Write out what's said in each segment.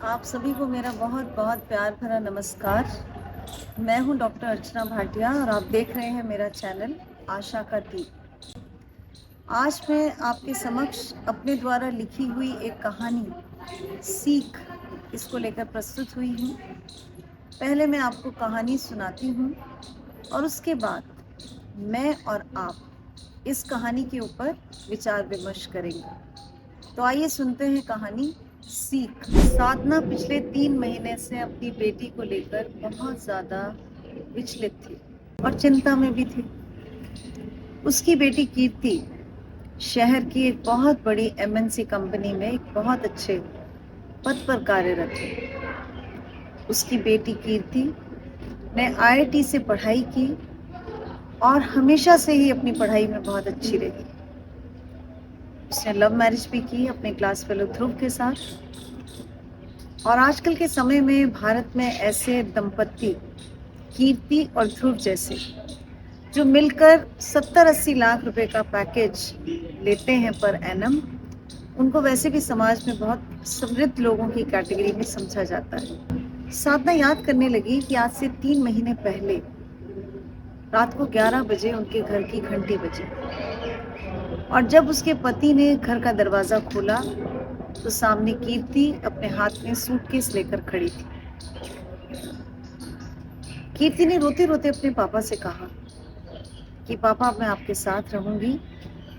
आप सभी को मेरा बहुत बहुत प्यार भरा नमस्कार। मैं हूं डॉक्टर अर्चना भाटिया और आप देख रहे हैं मेरा चैनल आशा का दीप। आज मैं आपके समक्ष अपने द्वारा लिखी हुई एक कहानी सीख इसको लेकर प्रस्तुत हुई हूं। पहले मैं आपको कहानी सुनाती हूं और उसके बाद मैं और आप इस कहानी के ऊपर विचार विमर्श करेंगे। तो आइए सुनते हैं कहानी सीख। साधना पिछले 3 महीने से अपनी बेटी को लेकर बहुत ज़्यादा विचलित थी और चिंता में भी थी। उसकी बेटी कीर्ति शहर की एक बहुत बड़ी एमएनसी कंपनी में एक बहुत अच्छे पद पर कार्यरत है। उसकी बेटी कीर्ति ने आईआईटी से पढ़ाई की और हमेशा से ही अपनी पढ़ाई में बहुत अच्छी रही। उसने लव मैरिज भी की अपने क्लास फेलो ध्रुव के साथ। और आजकल के समय में भारत में ऐसे दंपत्ति कीर्ति और ध्रुव जैसे जो मिलकर 70-80 लाख रुपए का पैकेज लेते हैं पर एनम, उनको वैसे भी समाज में बहुत समृद्ध लोगों की कैटेगरी में समझा जाता है। साधना याद करने लगी कि आज से 3 महीने पहले रात को 11 बजे उनके घर की घंटी बजी और जब उसके पति ने घर का दरवाजा खोला तो सामने कीर्ति अपने हाथ में सूटकेस लेकर खड़ी थी। कीर्ति ने रोते रोते अपने पापा से कहा कि पापा, मैं आपके साथ रहूंगी,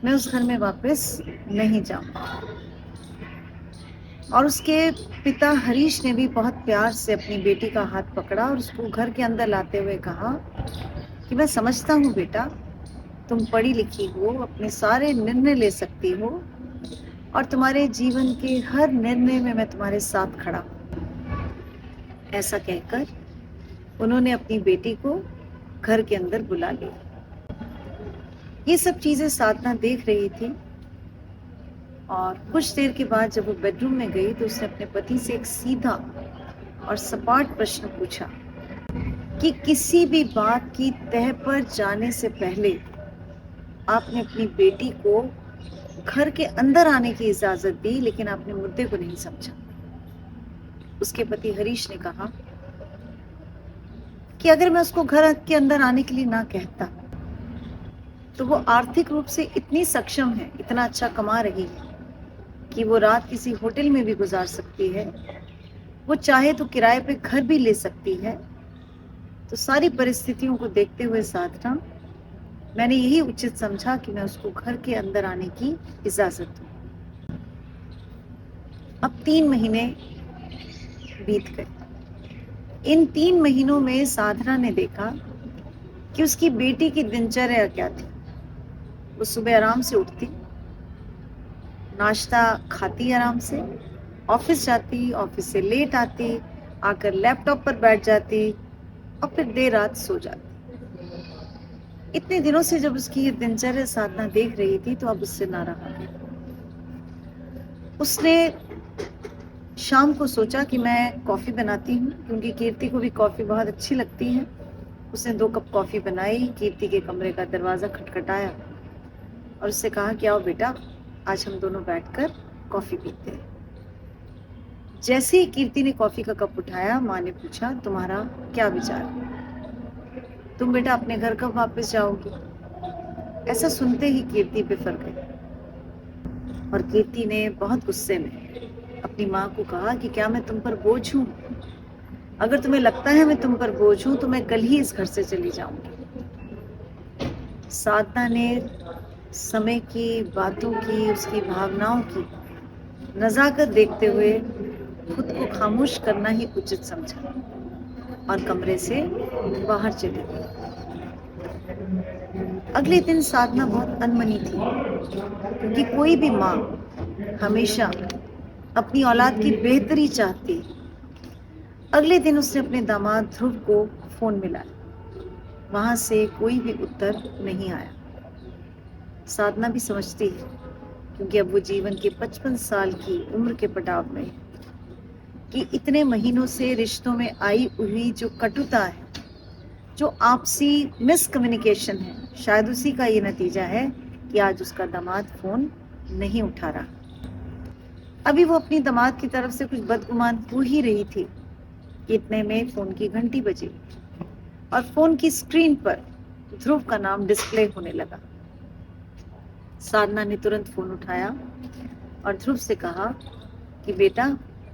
मैं उस घर में वापस नहीं जाऊंगा। और उसके पिता हरीश ने भी बहुत प्यार से अपनी बेटी का हाथ पकड़ा और उसको घर के अंदर लाते हुए कहा कि मैं समझता हूँ बेटा, तुम पढ़ी लिखी हो, अपने सारे निर्णय ले सकती हो और तुम्हारे जीवन के हर निर्णय में मैं तुम्हारे साथ खड़ा हूँ। ऐसा कहकर उन्होंने अपनी बेटी को घर के अंदर बुला लिया। ये सब चीजें साधना देख रही थी और कुछ देर के बाद जब वो बेडरूम में गई तो उसने अपने पति से एक सीधा और सपाट प्रश्न पूछा कि किसी भी बात की तह पर जाने से पहले आपने अपनी बेटी को घर के अंदर आने की इजाजत दी, लेकिन आपने मुद्दे को नहीं समझा। उसके पति हरीश ने कहा कि अगर मैं उसको घर के अंदर आने के लिए ना कहता तो वो आर्थिक रूप से इतनी सक्षम है, इतना अच्छा कमा रही है कि वो रात किसी होटल में भी गुजार सकती है, वो चाहे तो किराए पे घर भी ले सकती है। तो सारी परिस्थितियों को देखते हुए साधना, मैंने यही उचित समझा कि मैं उसको घर के अंदर आने की इजाजत दूं। अब 3 महीने बीत गए। इन 3 महीनों में साधना ने देखा कि उसकी बेटी की दिनचर्या क्या थी। वो सुबह आराम से उठती, नाश्ता खाती आराम से, ऑफिस जाती, ऑफिस से लेट आती, आकर लैपटॉप पर बैठ जाती और फिर देर रात सो जाती। इतने दिनों से जब उसकी ये दिनचर्या साधना देख रही थी तो अब उससे ना रहा गया। उसने शाम को सोचा कि मैं कॉफी बनाती हूँ, क्योंकि कीर्ति को भी कॉफी बहुत अच्छी लगती है। उसने 2 कप कॉफी बनाई, कीर्ति के कमरे का दरवाजा खटखटाया और उससे कहा कि आओ बेटा, आज हम दोनों बैठकर कॉफी पीते हैं। जैसे ही कीर्ति ने कॉफी का कप उठाया, माँ ने पूछा, तुम्हारा क्या विचार है? तुम बेटा अपने घर कब वापस जाओगी? ऐसा सुनते ही कीर्ति बिफर गई और कीर्ति ने बहुत गुस्से में अपनी माँ को कहा कि क्या मैं तुम पर बोझ हूँ? अगर तुम्हें लगता है मैं तुम पर बोझ हूँ तो मैं कल ही इस घर से चली जाऊंगी। साधना ने समय की, बातों की, उसकी भावनाओं की नजाकत देखते हुए खुद को खामोश करना ही उचित समझा और कमरे से बाहर चली गई। अगले दिन साधना बहुत अनमनी थी, क्योंकि कोई भी माँ हमेशा अपनी औलाद की बेहतरी चाहती। अगले दिन उसने अपने दामाद ध्रुव को फोन मिलाया, वहां से कोई भी उत्तर नहीं आया। साधना भी समझती है, क्योंकि अब वो जीवन के 55 साल की उम्र के पड़ाव में, कि इतने महीनों से रिश्तों में आई हुई जो कटुता है, जो आपसी मिसकम्युनिकेशन है, शायद उसी का ये नतीजा है कि आज उसका दामाद फोन नहीं उठा रहा। अभी वो अपनी दामाद की तरफ से कुछ बदगुमान हो ही रही थी कि इतने में फोन की घंटी बजी और फोन की स्क्रीन पर ध्रुव का नाम डिस्प्ले होने लगा। साधना ने तुरंत फोन उठाया और ध्रुव से कहा कि बेटा,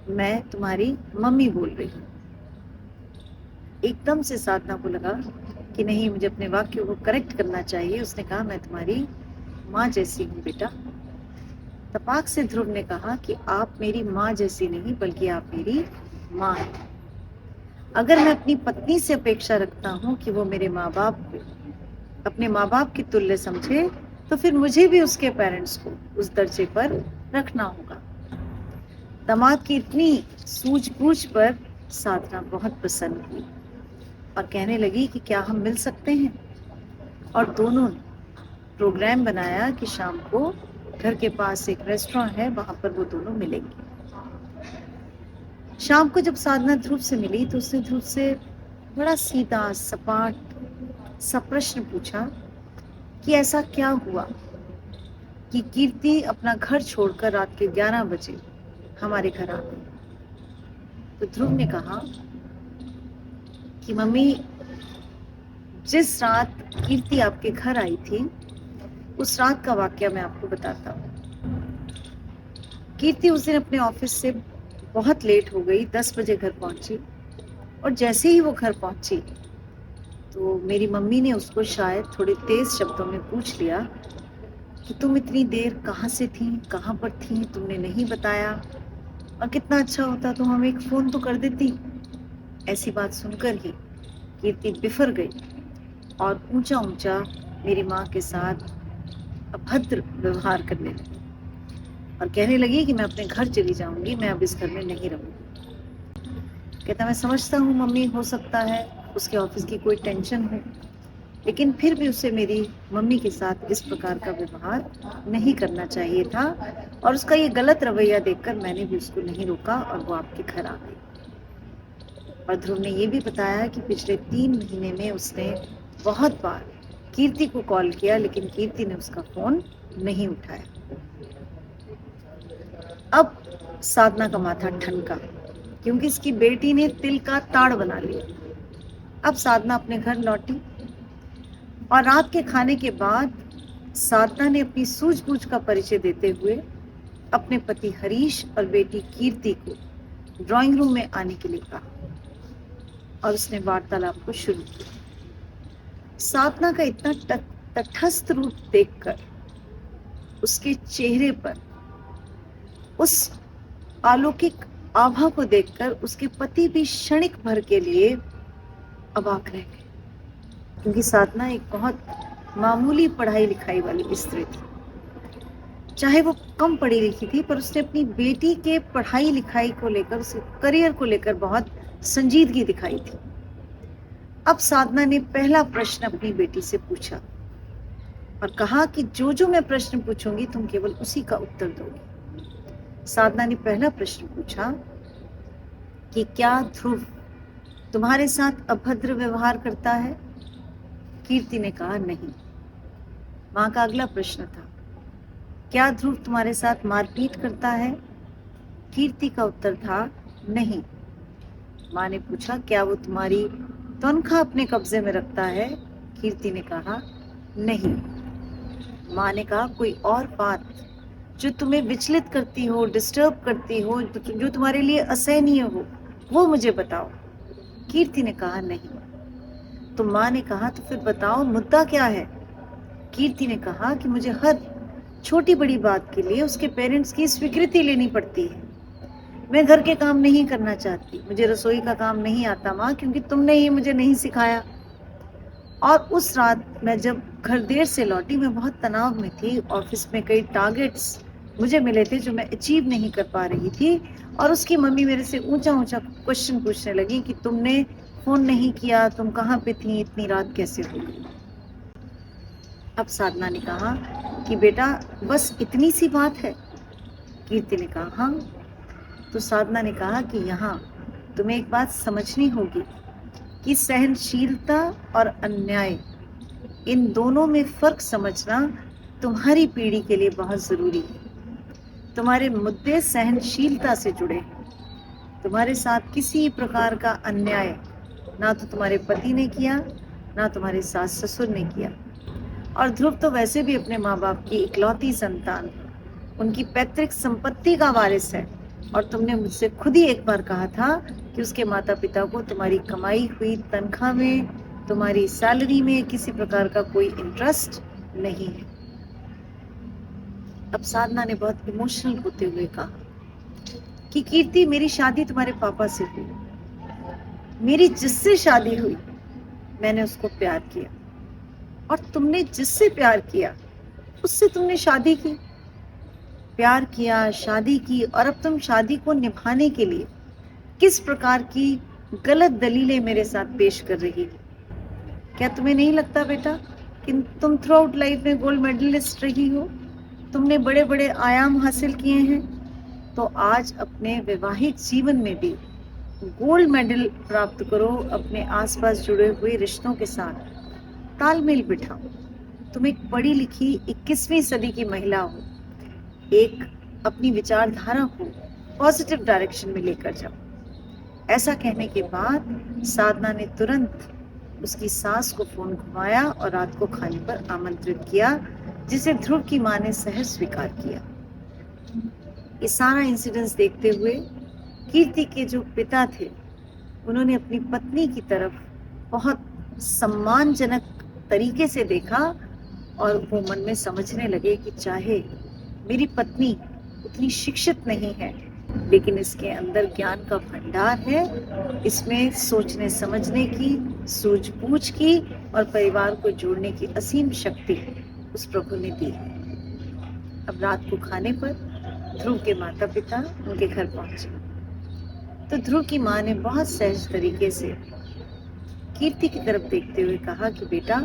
मैं तुम्हारी मम्मी बोल रही हूँ। एकदम से साधना को लगा कि नहीं, मुझे अपने वाक्य को करेक्ट करना चाहिए। उसने कहा, मैं तुम्हारी माँ जैसी हूँ बेटा। तपाक से ध्रुव ने कहा कि आप मेरी माँ जैसी नहीं, बल्कि आप मेरी माँ हैं। अगर मैं अपनी पत्नी से अपेक्षा रखता हूँ कि वो मेरे माँ बाप को अपने माँ बाप की तुल्य समझे, तो फिर मुझे भी उसके पेरेंट्स को उस दर्जे पर रखना होगा। दामाद की इतनी सूझबूझ पर साधना बहुत प्रसन्न हुई और कहने लगी कि क्या हम मिल सकते हैं। और दोनों प्रोग्राम बनाया कि शाम को घर के पास एक रेस्टोरेंट है, वहां पर वो दोनों मिलेंगे। शाम को जब साधना ध्रुव से मिली तो उसने ध्रुव से बड़ा सीधा सपाट सा प्रश्न पूछा कि ऐसा क्या हुआ कि कीर्ति अपना घर छोड़कर रात के 11 बजे हमारे घर आ गई। तो ध्रुव ने कहा कि मम्मी, जिस रात कीर्ति आपके घर आई थी, उस रात का वाकया मैं आपको बताता हूँ। कीर्ति उस दिन अपने ऑफिस से बहुत लेट हो गई, 10 बजे घर पहुंची और जैसे ही वो घर पहुंची तो मेरी मम्मी ने उसको शायद थोड़े तेज शब्दों में पूछ लिया कि तुम इतनी देर कहाँ से थी, कहाँ पर थी, तुमने नहीं बताया, और कितना अच्छा होता तो हम एक फोन तो कर देती। ऐसी बात सुनकर ही कीर्ति बिफर गई और ऊंचा ऊंचा मेरी माँ के साथ अभद्र व्यवहार करने लगी और कहने लगी कि मैं अपने घर चली जाऊंगी, मैं अब इस घर में नहीं रहूंगी। कहता, मैं समझता हूँ मम्मी, हो सकता है उसके ऑफिस की कोई टेंशन हो, लेकिन फिर भी उसे मेरी मम्मी के साथ इस प्रकार का व्यवहार नहीं करना चाहिए था, और उसका ये गलत रवैया देखकर मैंने भी उसको नहीं रोका और वो आपके घर आ गई। और ध्रुव ने ये भी बताया कि पिछले 3 महीने में उसने बहुत बार कीर्ति को कॉल किया, लेकिन कीर्ति ने उसका फोन नहीं उठाया। अब साधना का माथा ठनका, क्योंकि इसकी बेटी ने तिल का ताड़ बना लिया। अब साधना अपने घर लौटी और रात के खाने के बाद साधना ने अपनी सूझबूझ का परिचय देते हुए अपने पति हरीश और बेटी कीर्ति को ड्राइंग रूम में आने के लिए कहा और उसने वार्तालाप को शुरू किया। साधना का इतना तटस्थ रूप देखकर, उसके चेहरे पर उस अलौकिक आभा को देखकर उसके पति भी क्षणिक भर के लिए अवाक रह गए, क्योंकि साधना एक बहुत मामूली पढ़ाई लिखाई वाली स्त्री थी। चाहे वो कम पढ़ी लिखी थी, पर उसने अपनी बेटी के पढ़ाई लिखाई को लेकर, उसके करियर को लेकर बहुत संजीदगी दिखाई थी। अब साधना ने पहला प्रश्न अपनी बेटी से पूछा और कहा कि जो जो मैं प्रश्न पूछूंगी तुम केवल उसी का उत्तर दोगी। साधना ने पहला प्रश्न पूछा कि क्या ध्रुव तुम्हारे साथ अभद्र व्यवहार करता है? कीर्ति ने कहा नहीं। माँ का अगला प्रश्न था, क्या ध्रुव तुम्हारे साथ मारपीट करता है? कीर्ति का उत्तर था नहीं। माँ ने पूछा, क्या वो तुम्हारी तनख्वाह अपने कब्जे में रखता है? कीर्ति ने कहा नहीं। माँ ने कहा, कोई और बात जो तुम्हें विचलित करती हो, डिस्टर्ब करती हो, जो तुम्हारे लिए असहनीय हो, वो मुझे बताओ। कीर्ति ने कहा नहीं। तो माँ ने कहा, तो फिर बताओ मुद्दा क्या है? कीर्ति ने कहा कि मुझे हर छोटी बड़ी बात के लिए उसके पेरेंट्स की स्वीकृति लेनी पड़ती है। मैं घर के काम नहीं करना चाहती, मुझे रसोई का काम नहीं आता माँ, क्योंकि तुमने ही मुझे नहीं सिखाया। और उस रात मैं जब घर देर से लौटी, मैं बहुत तनाव में थी। ऑफिस में कई टारगेट्स मुझे मिले थे जो मैं अचीव नहीं कर पा रही थी, और उसकी मम्मी मेरे से ऊंचा ऊंचा क्वेश्चन पूछने लगी कि तुमने फोन नहीं किया, तुम कहाँ पे थी, इतनी रात कैसे हो गई? अब साधना ने कहा कि बेटा बस इतनी सी बात है। कीर्ति ने कहा हाँ। तो साधना ने कहा कि यहाँ तुम्हें एक बात समझनी होगी कि सहनशीलता और अन्याय, इन दोनों में फर्क समझना तुम्हारी पीढ़ी के लिए बहुत जरूरी है। तुम्हारे मुद्दे सहनशीलता से जुड़े हैं। तुम्हारे साथ किसी प्रकार का अन्याय ना तो तुम्हारे पति ने किया, ना तुम्हारे सास ससुर ने किया। और ध्रुव तो वैसे भी अपने माँ बाप की इकलौती संतान है, उनकी पैतृक संपत्ति का वारिस है। और तुमने मुझसे खुद ही एक बार कहा था कि उसके माता पिता को तुम्हारी कमाई हुई तनख्वाह में, तुम्हारी सैलरी में किसी प्रकार का कोई इंटरेस्ट नहीं है। अब साधना ने बहुत इमोशनल होते हुए कहा कि कीर्ति, मेरी शादी तुम्हारे पापा से हुई, मेरी जिससे शादी हुई मैंने उसको प्यार किया, और तुमने जिससे प्यार किया उससे तुमने शादी की। प्यार किया, शादी की, और अब तुम शादी को निभाने के लिए किस प्रकार की गलत दलीलें मेरे साथ पेश कर रही हो। क्या तुम्हें नहीं लगता बेटा कि तुम थ्रू आउट लाइफ में गोल्ड मेडलिस्ट रही हो, तुमने बड़े बड़े आयाम हासिल किए हैं, तो आज अपने वैवाहिक जीवन में भी गोल्ड मेडल प्राप्त करो। अपने आसपास जुड़े हुए रिश्तों के साथ तालमेल बिठाओ। तुम एक पढ़ी लिखी 21वीं सदी की महिला हो, एक अपनी विचारधारा को पॉजिटिव डायरेक्शन में लेकर जाओ। ऐसा कहने के बाद साधना ने तुरंत उसकी सास को फोन घुमाया और रात को खाने पर आमंत्रित किया, जिसे ध्रुव की मां ने सहज स्वीकार किया। ये सारा इंसिडेंस देखते हुए कीर्ति के जो पिता थे, उन्होंने अपनी पत्नी की तरफ बहुत सम्मानजनक तरीके से देखा और वो मन में समझने लगे कि चाहे मेरी पत्नी उतनी शिक्षित नहीं है, लेकिन इसके अंदर ज्ञान का भंडार है, इसमें सोचने समझने की, सूझबूझ की और परिवार को जोड़ने की असीम शक्ति उस प्रभु ने दी है। अब रात को खाने पर ध्रुव के माता पिता उनके घर पहुंचे, तो ध्रुव की माँ ने बहुत सहज तरीके से कीर्ति की तरफ देखते हुए कहा कि बेटा,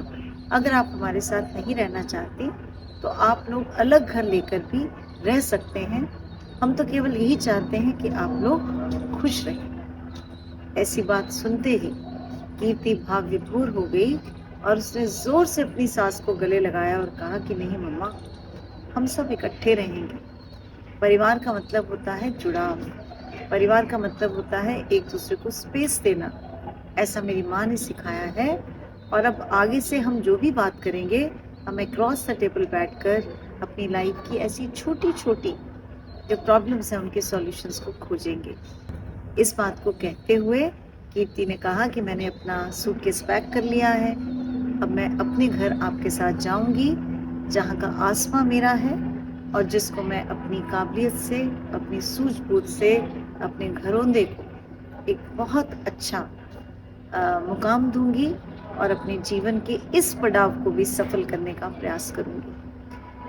अगर आप हमारे साथ नहीं रहना चाहते तो आप लोग अलग घर लेकर भी रह सकते हैं। हम तो केवल यही चाहते हैं कि आप लोग खुश रहें। ऐसी बात सुनते ही कीर्ति भाव विभोर हो गई और उसने जोर से अपनी सास को गले लगाया और कहा कि नहीं मम्मा, हम सब इकट्ठे रहेंगे। परिवार का मतलब होता है जुड़ाव, परिवार का मतलब होता है एक दूसरे को स्पेस देना। ऐसा मेरी माँ ने सिखाया है, और अब आगे से हम जो भी बात करेंगे, हम अक्रॉस द टेबल बैठकर अपनी लाइफ की ऐसी छोटी छोटी जो प्रॉब्लम्स हैं उनके सॉल्यूशंस को खोजेंगे। इस बात को कहते हुए कीर्ति ने कहा कि मैंने अपना सूटकेस पैक कर लिया है, अब मैं अपने घर आपके साथ जाऊंगी, जहाँ का आसमां मेरा है और जिसको मैं अपनी काबिलियत से, अपनी सूझबूझ से, अपने घरौंदे को एक बहुत अच्छा मुकाम दूंगी और अपने जीवन के इस पड़ाव को भी सफल करने का प्रयास करूंगी।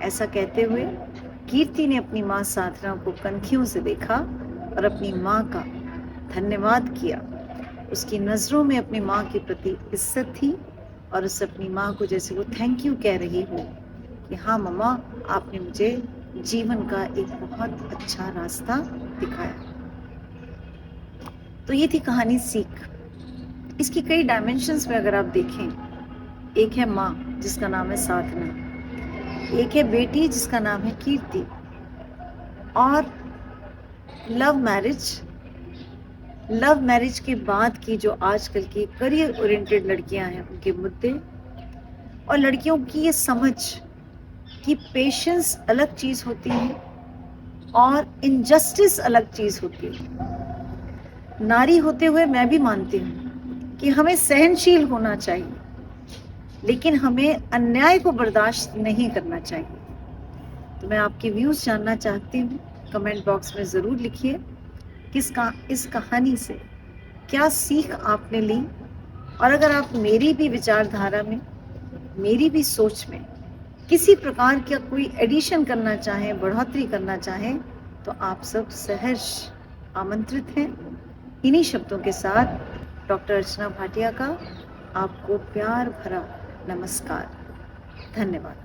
ऐसा कहते हुए कीर्ति ने अपनी माँ साधना को कनखियों से देखा और अपनी माँ का धन्यवाद किया। उसकी नज़रों में अपनी माँ के प्रति इज्जत थी और उस अपनी माँ को जैसे वो थैंक यू कह रही हो कि हाँ मम्मा, आपने मुझे जीवन का एक बहुत अच्छा रास्ता दिखाया। तो ये थी कहानी सीख। इसकी कई डायमेंशंस में अगर आप देखें, एक है माँ जिसका नाम है साधना, एक है बेटी जिसका नाम है कीर्ति, और लव मैरिज के बाद की जो आजकल की करियर ओरिएंटेड लड़कियां हैं उनके मुद्दे, और लड़कियों की ये समझ कि पेशेंस अलग चीज होती है और इनजस्टिस अलग चीज होती है। नारी होते हुए मैं भी मानती हूँ कि हमें सहनशील होना चाहिए, लेकिन हमें अन्याय को बर्दाश्त नहीं करना चाहिए। तो मैं आपके व्यूज जानना चाहती हूँ, कमेंट बॉक्स में ज़रूर लिखिए इस कहानी से क्या सीख आपने ली, और अगर आप मेरी भी विचारधारा में, मेरी भी सोच में किसी प्रकार का कोई एडिशन करना चाहें, बढ़ोतरी करना चाहें, तो आप सब सहर्ष आमंत्रित हैं। इन्हीं शब्दों के साथ डॉक्टर अर्चना भाटिया का आपको प्यार भरा नमस्कार। धन्यवाद।